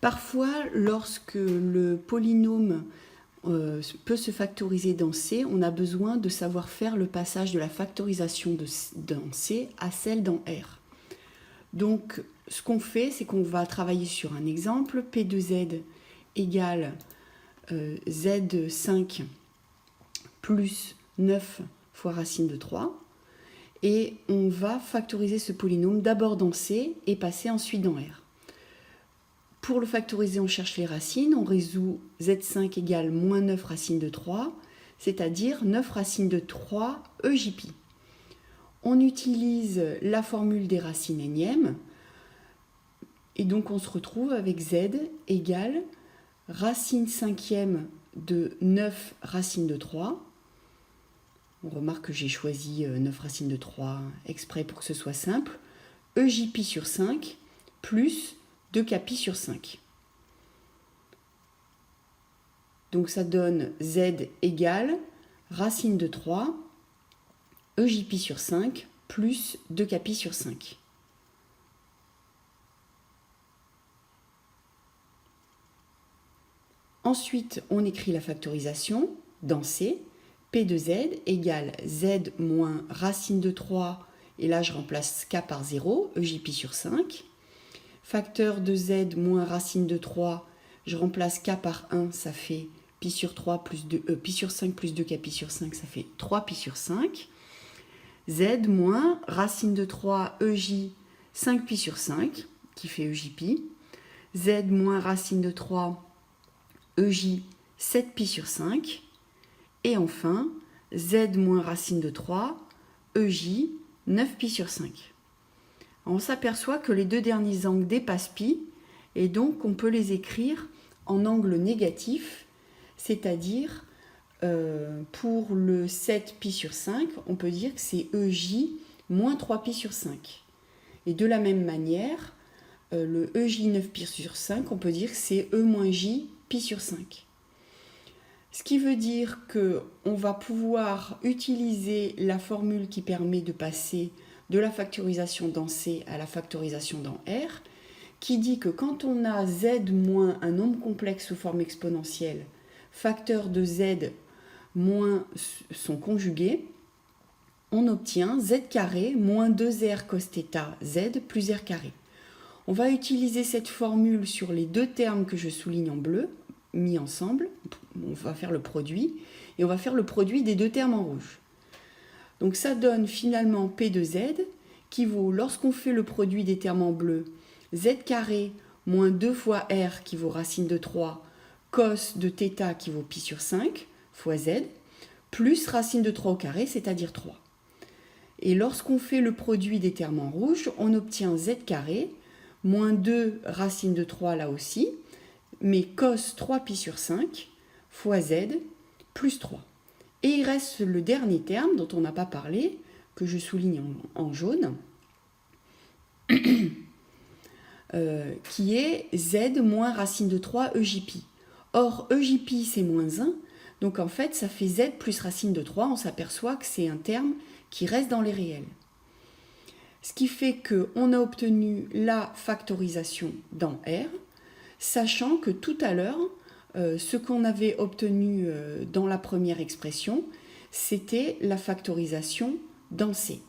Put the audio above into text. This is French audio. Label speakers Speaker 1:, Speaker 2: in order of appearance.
Speaker 1: Parfois, lorsque le polynôme peut se factoriser dans C, on a besoin de savoir faire le passage de la factorisation dans C à celle dans R. Donc, ce qu'on fait, c'est qu'on va travailler sur un exemple. P de Z égale Z5 plus 9 fois racine de 3. Et on va factoriser ce polynôme d'abord dans C et passer ensuite dans R. Pour le factoriser, on cherche les racines. On résout Z5 égale moins 9 racine de 3, c'est-à-dire 9 racines de 3 EJP. On utilise la formule des racines énièmes. Et donc on se retrouve avec Z égale racine cinquième de 9 racines de 3. On remarque que j'ai choisi 9 racines de 3 exprès pour que ce soit simple. EJP sur 5 plus 2kπ sur 5. Donc ça donne Z égale racine de 3 EJP sur 5 plus 2kπ sur 5. Ensuite, on écrit la factorisation dans C. P de Z égale Z moins racine de 3, et là je remplace K par 0, EJP sur 5. Facteur de Z moins racine de 3, je remplace K par 1, ça fait pi sur 3 plus 2, pi sur 5 plus 2kπ sur 5, ça fait 3pi sur 5. Z moins racine de 3 EJ 5pi sur 5, qui fait EJP. Z moins racine de 3 EJ 7pi sur 5. Et enfin, Z moins racine de 3 EJ 9pi sur 5. On s'aperçoit que les deux derniers angles dépassent pi, et donc on peut les écrire en angle négatif, c'est-à-dire pour le 7pi sur 5, on peut dire que c'est EJ moins 3pi sur 5. Et de la même manière, le EJ 9pi sur 5, on peut dire que c'est E moins J pi sur 5. Ce qui veut dire qu'on va pouvoir utiliser la formule qui permet de passer de la factorisation dans C à la factorisation dans R, qui dit que quand on a Z moins un nombre complexe sous forme exponentielle, facteur de Z moins son conjugué, on obtient Z carré moins 2R cos θ Z plus R carré. On va utiliser cette formule sur les deux termes que je souligne en bleu, mis ensemble. On va faire le produit, et on va faire le produit des deux termes en rouge. Donc ça donne finalement P de Z qui vaut, lorsqu'on fait le produit des termes en bleu, Z carré moins 2 fois R qui vaut racine de 3, cos de θ qui vaut pi sur 5 fois Z, plus racine de 3 au carré, c'est-à-dire 3. Et lorsqu'on fait le produit des termes en rouge, on obtient Z carré moins 2 racine de 3 là aussi, mais cos 3pi sur 5 fois Z plus 3. Et il reste le dernier terme dont on n'a pas parlé, que je souligne en jaune, qui est Z moins racine de 3 EJP. Or, EJP c'est moins 1, donc en fait ça fait Z plus racine de 3, on s'aperçoit que c'est un terme qui reste dans les réels. Ce qui fait qu'on a obtenu la factorisation dans R, sachant que tout à l'heure, ce qu'on avait obtenu dans la première expression, c'était la factorisation dans C.